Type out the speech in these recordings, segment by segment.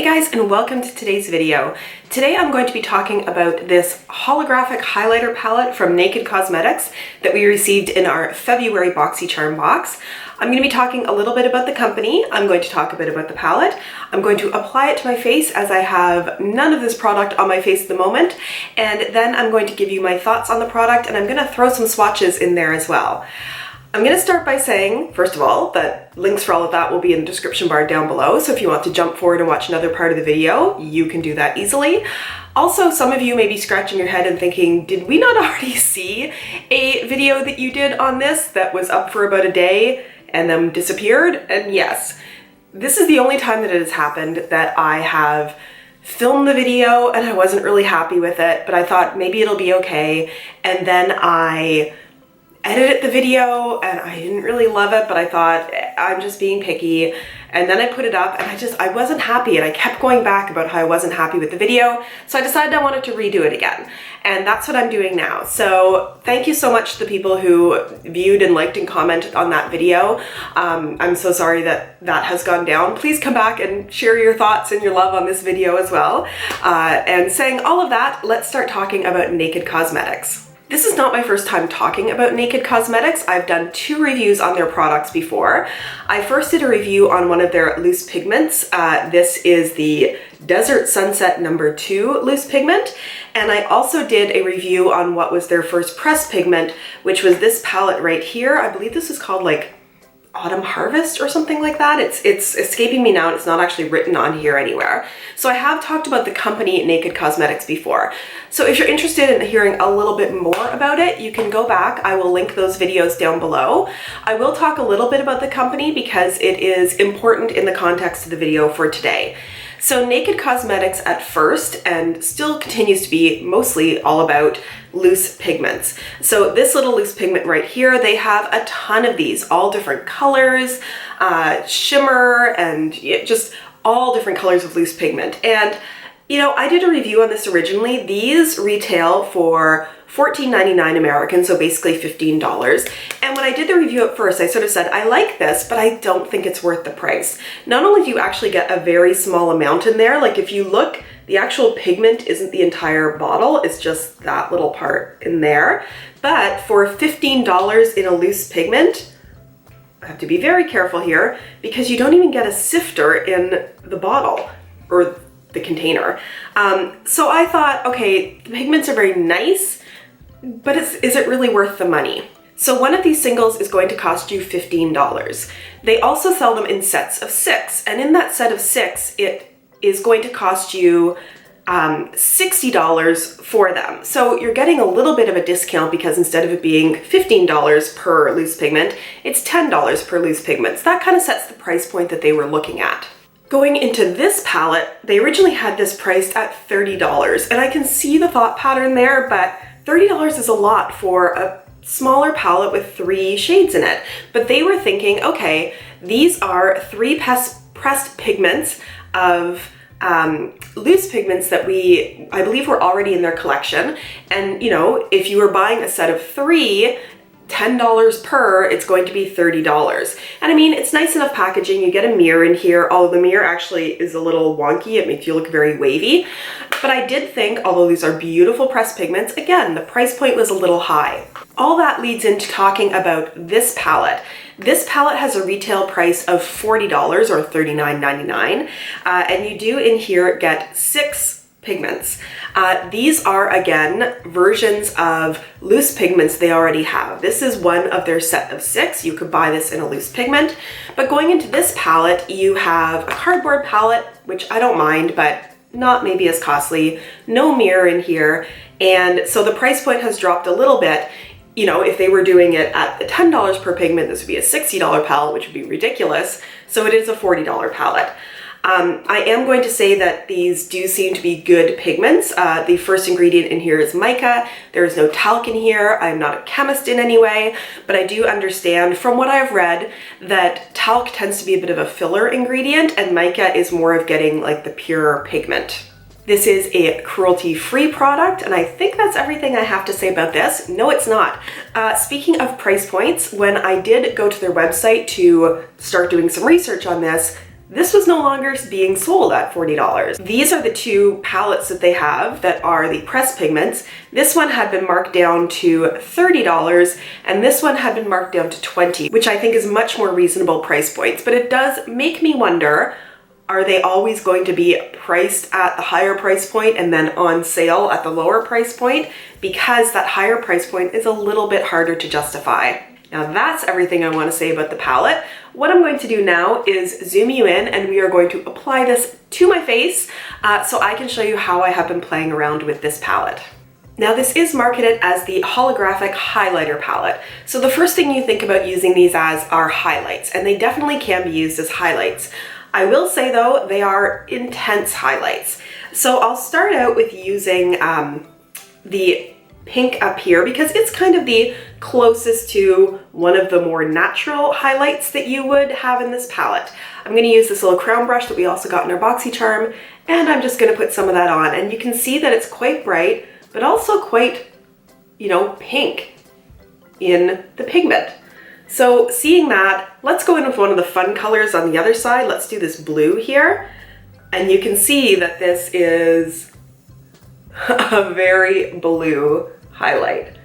Hey guys, and welcome to today's video. Today I'm going to be talking about this holographic highlighter palette from Naked Cosmetics that we received in our February BoxyCharm box. I'm going to be talking a little bit about the company. I'm going to talk a bit about the palette. I'm going to apply it to my face as I have none of this product on my face at the moment. And then I'm going to give you my thoughts on the product, and I'm going to throw some swatches in there as well. I'm going to start by saying, first of all, that links for all of that will be in the description bar down below, so if you want to jump forward and watch another part of the video, you can do that easily. Also, some of you may be scratching your head and thinking, did we not already see a video that you did on this that was up for about a day and then disappeared? And yes, this is the only time that it has happened that I have filmed the video and I wasn't really happy with it, but I thought maybe it'll be okay, and then I edited the video and I didn't really love it, but I thought I'm just being picky, and then I put it up and I wasn't happy, and I kept going back about how I wasn't happy with the video, so I decided I wanted to redo it again, and that's what I'm doing now. So thank you so much to the people who viewed and liked and commented on that video. I'm so sorry that that has gone down. Please come back and share your thoughts and your love on this video as well. And saying all of that, let's start talking about Naked Cosmetics. This is not my first time talking about Naked Cosmetics. I've done 2 reviews on their products before. I first did a review on one of their loose pigments. This is the Desert Sunset No. 2 loose pigment. And I also did a review on what was their first press pigment, which was this palette right here. I believe this is called like Autumn Harvest or something like that. It's escaping me now, and it's not actually written on here anywhere. So I have talked about the company Naked Cosmetics before. So if you're interested in hearing a little bit more about it, you can go back. I will link those videos down below. I will talk a little bit about the company because it is important in the context of the video for today. So Naked Cosmetics at first, and still continues to be mostly all about loose pigments. So this little loose pigment right here, they have a ton of these, all different colors, shimmer, and just all different colors of loose pigment. And you know, I did a review on this originally. These retail for $14.99 American, so basically $15. And when I did the review at first, I sort of said, I like this, but I don't think it's worth the price. Not only do you actually get a very small amount in there, like if you look, the actual pigment isn't the entire bottle, it's just that little part in there. But for $15 in a loose pigment, I have to be very careful here because you don't even get a sifter in the bottle or the container. So I thought, okay, the pigments are very nice, but is it really worth the money? So one of these singles is going to cost you $15. They also sell them in sets of 6, and in that set of 6, it is going to cost you $60 for them. So you're getting a little bit of a discount because instead of it being $15 per loose pigment, it's $10 per loose pigment. So that kind of sets the price point that they were looking at. Going into this palette, they originally had this priced at $30, and I can see the thought pattern there, but $30 is a lot for a smaller palette with 3 shades in it. But they were thinking, okay, these are 3 pressed pigments of loose pigments that I believe were already in their collection. And you know, if you were buying a set of 3, $10 per, it's going to be $30. And I mean, it's nice enough packaging. You get a mirror in here, although the mirror actually is a little wonky. It makes you look very wavy. But I did think, although these are beautiful pressed pigments, again, the price point was a little high. All that leads into talking about this palette. This palette has a retail price of $40 or $39.99. And you do in here get 6 pigments. These are, again, versions of loose pigments they already have. This is one of their set of 6. You could buy this in a loose pigment. But going into this palette, you have a cardboard palette, which I don't mind, but not maybe as costly. No mirror in here. And so the price point has dropped a little bit. You know, if they were doing it at the $10 per pigment, this would be a $60 palette, which would be ridiculous. So it is a $40 palette. I am going to say that these do seem to be good pigments. The first ingredient in here is mica. There is no talc in here. I'm not a chemist in any way, but I do understand from what I've read that talc tends to be a bit of a filler ingredient, and mica is more of getting like the pure pigment. This is a cruelty-free product, and I think that's everything I have to say about this. No, it's not. Speaking of price points, when I did go to their website to start doing some research on this, this was no longer being sold at $40. These are the two palettes that they have that are the pressed pigments. This one had been marked down to $30 and this one had been marked down to $20, which I think is much more reasonable price points. But it does make me wonder, are they always going to be priced at the higher price point and then on sale at the lower price point? Because that higher price point is a little bit harder to justify. Now that's everything I want to say about the palette. What I'm going to do now is zoom you in and we are going to apply this to my face so I can show you how I have been playing around with this palette. Now this is marketed as the Holographic highlighter palette. So the first thing you think about using these as are highlights, and they definitely can be used as highlights. I will say though, they are intense highlights. So I'll start out with using the pink up here because it's kind of the closest to one of the more natural highlights that you would have in this palette. I'm going to use this little crown brush that we also got in our BoxyCharm, and I'm just going to put some of that on. And you can see that it's quite bright, but also quite, you know, pink in the pigment. So seeing that, let's go in with one of the fun colors on the other side. Let's do this blue here. And you can see that this is a very blue highlight.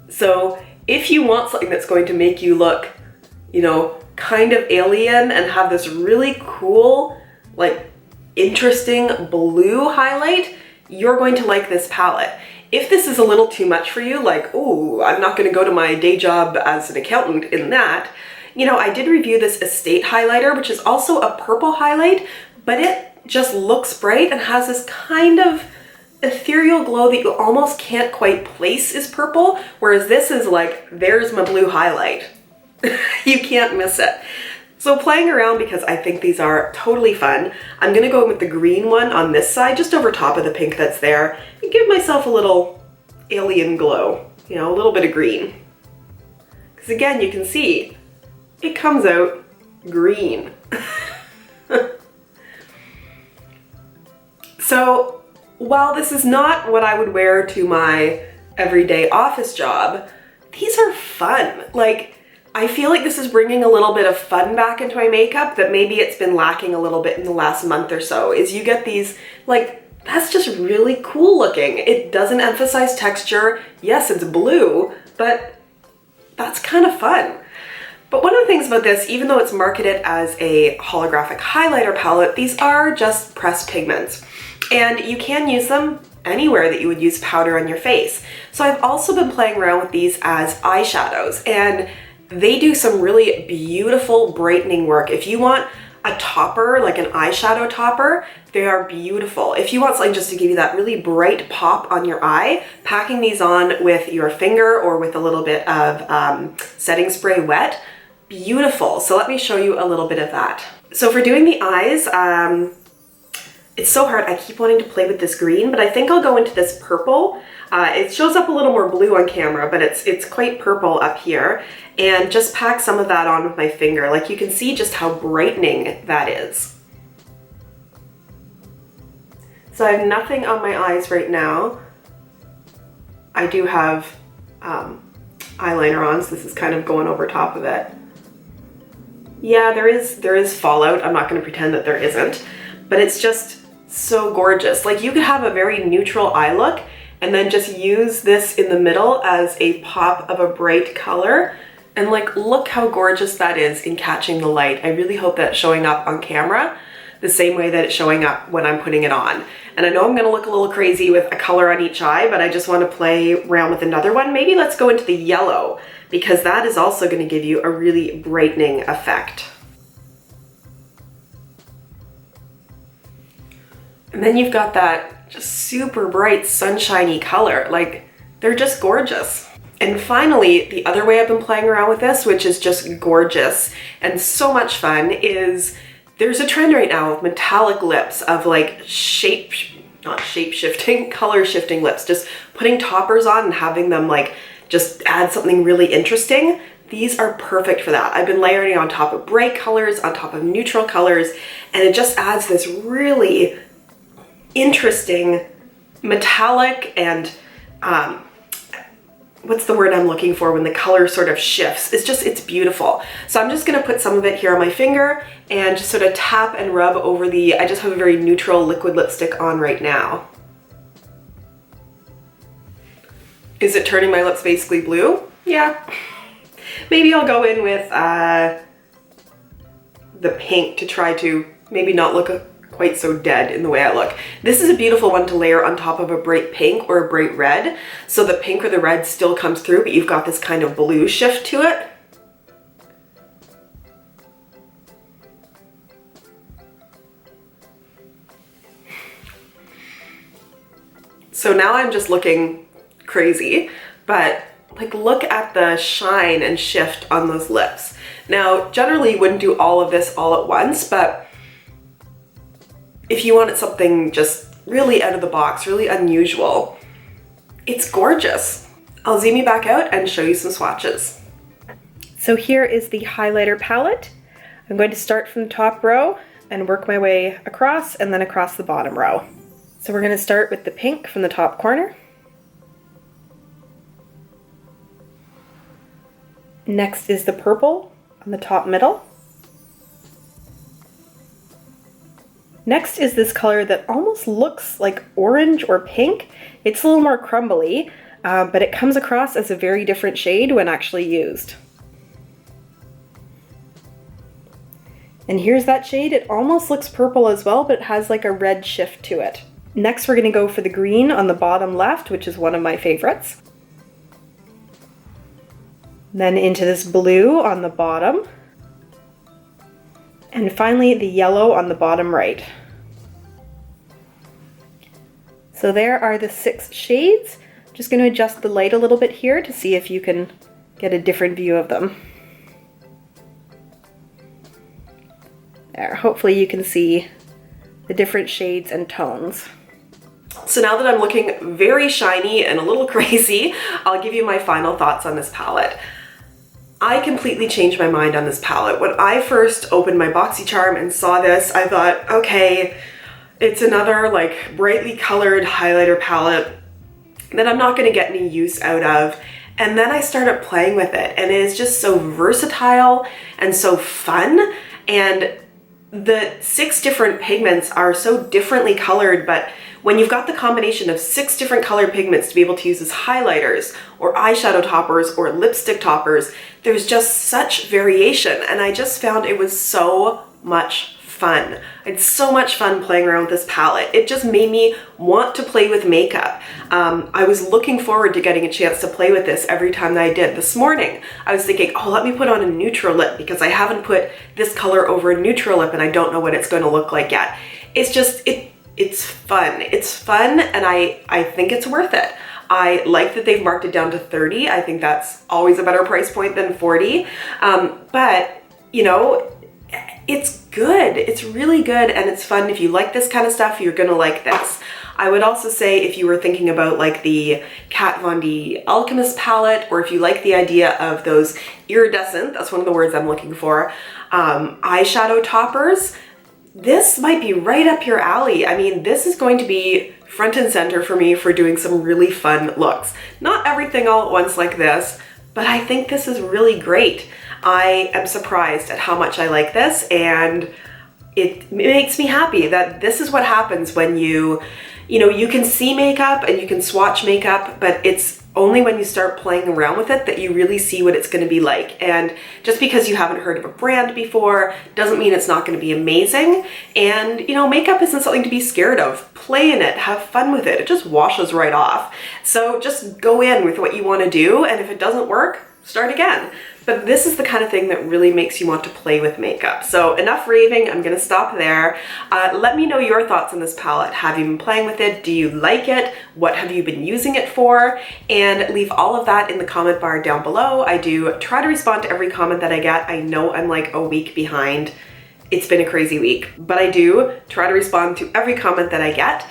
So if you want something that's going to make you look, you know, kind of alien and have this really cool, like interesting blue highlight, you're going to like this palette. If this is a little too much for you, like, oh, I'm not going to go to my day job as an accountant in that, you know, I did review this Estate highlighter, which is also a purple highlight, but it just looks bright and has this kind of ethereal glow that you almost can't quite place is purple, whereas this is like, there's my blue highlight. You can't miss it. So playing around, because I think these are totally fun, I'm gonna go in with the green one on this side, just over top of the pink that's there, and give myself a little alien glow, you know, a little bit of green. Because again, you can see, it comes out green. So while this is not what I would wear to my everyday office job, these are fun. Like, I feel like this is bringing a little bit of fun back into my makeup that maybe it's been lacking a little bit in the last month or so, is you get these, like, that's just really cool looking. It doesn't emphasize texture. Yes, it's blue, but that's kind of fun. But one of the things about this, even though it's marketed as a holographic highlighter palette, these are just pressed pigments. And you can use them anywhere that you would use powder on your face. So I've also been playing around with these as eyeshadows, and they do some really beautiful brightening work. If you want a topper, like an eyeshadow topper, they are beautiful. If you want something just to give you that really bright pop on your eye, packing these on with your finger or with a little bit of setting spray wet, beautiful. So let me show you a little bit of that. So for doing the eyes, it's so hard. I keep wanting to play with this green, but I think I'll go into this purple. It shows up a little more blue on camera, but it's quite purple up here. And just pack some of that on with my finger. Like, you can see just how brightening that is. So I have nothing on my eyes right now. I do have eyeliner on, so this is kind of going over top of it. Yeah, there is fallout. I'm not going to pretend that there isn't, but it's just so gorgeous. Like, you could have a very neutral eye look and then just use this in the middle as a pop of a bright color. And like, look how gorgeous that is in catching the light. I really hope that's showing up on camera the same way that it's showing up when I'm putting it on. And I know I'm gonna look a little crazy with a color on each eye, but I just want to play around with another one. Maybe let's go into the yellow, because that is also going to give you a really brightening effect. And then you've got that just super bright sunshiny color. Like, they're just gorgeous. And finally, the other way I've been playing around with this, which is just gorgeous and so much fun, is there's a trend right now of metallic lips, of like not shape-shifting, color-shifting lips, just putting toppers on and having them like just add something really interesting. These are perfect for that. I've been layering on top of bright colors, on top of neutral colors, and it just adds this really interesting metallic and what's the word I'm looking for when the color sort of shifts? It's beautiful. So I'm just gonna put some of it here on my finger and just sort of tap and rub over I just have a very neutral liquid lipstick on right now. Is it turning my lips basically blue? Yeah. Maybe I'll go in with the pink to try to maybe not look quite so dead in the way I look. This is a beautiful one to layer on top of a bright pink or a bright red. So the pink or the red still comes through, but you've got this kind of blue shift to it. So now I'm just looking crazy, but like look at the shine and shift on those lips. Now, generally you wouldn't do all of this all at once, but if you wanted something just really out of the box, really unusual, it's gorgeous. I'll zoom you back out and show you some swatches. So here is the highlighter palette. I'm going to start from the top row and work my way across and then across the bottom row. So we're going to start with the pink from the top corner. Next is the purple on the top middle. Next is this color that almost looks like orange or pink. It's a little more crumbly, but it comes across as a very different shade when actually used. And here's that shade. It almost looks purple as well, but it has like a red shift to it. Next, we're going to go for the green on the bottom left, which is one of my favorites. Then into this blue on the bottom. And finally, the yellow on the bottom right. So there are the 6 shades. Just going to adjust the light a little bit here to see if you can get a different view of them. There, hopefully you can see the different shades and tones. So now that I'm looking very shiny and a little crazy, I'll give you my final thoughts on this palette. I completely changed my mind on this palette. When I first opened my BoxyCharm and saw this, I thought, okay, it's another like brightly colored highlighter palette that I'm not gonna get any use out of. And then I started playing with it, and it is just so versatile and so fun. And the 6 different pigments are so differently colored, but when you've got the combination of 6 different colored pigments to be able to use as highlighters or eyeshadow toppers or lipstick toppers, there's just such variation, and I just found it was so much fun. It's so much fun playing around with this palette. It just made me want to play with makeup. I was looking forward to getting a chance to play with this every time that I did. This morning, I was thinking, oh, let me put on a neutral lip because I haven't put this color over a neutral lip and I don't know what it's going to look like yet. It's just, it's fun. It's fun, and I think it's worth it. I like that they've marked it down to $30. I think that's always a better price point than $40. But, you know, it's good. It's really good, and it's fun. If you like this kind of stuff, you're gonna like this. I would also say if you were thinking about like the Kat Von D Alchemist palette, or if you like the idea of those iridescent, that's one of the words I'm looking for, eyeshadow toppers, this might be right up your alley. I mean, this is going to be front and center for me for doing some really fun looks. Not everything all at once like this, but I think this is really great. I am surprised at how much I like this, and it makes me happy that this is what happens when you can see makeup and you can swatch makeup, but it's only when you start playing around with it that you really see what it's going to be like. And just because you haven't heard of a brand before doesn't mean it's not going to be amazing. And you know, makeup isn't something to be scared of. Play in it, have fun with it. It just washes right off. So just go in with what you want to do, and if it doesn't work, start again. But this is the kind of thing that really makes you want to play with makeup. So enough raving, I'm gonna stop there. Let me know your thoughts on this palette. Have you been playing with it? Do you like it? What have you been using it for? And leave all of that in the comment bar down below. I do try to respond to every comment that I get. I know I'm like a week behind. It's been a crazy week, but I do try to respond to every comment that I get.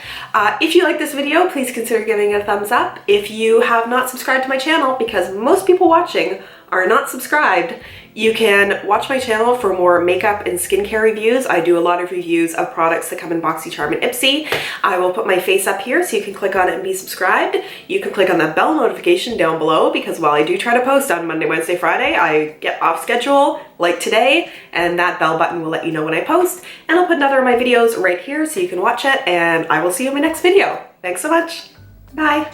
If you like this video, please consider giving it a thumbs up. If you have not subscribed to my channel, because most people watching are not subscribed, You can watch my channel for more makeup and skincare reviews. I do a lot of reviews of products that come in BoxyCharm and Ipsy. I will put my face up here so you can click on it and be subscribed. You can click on the bell notification down below because while I do try to post on Monday, Wednesday, Friday, I get off schedule like today, and that bell button will let you know when I post. And I'll put another of my videos right here so you can watch it, and I will see you in my next video. Thanks so much. Bye.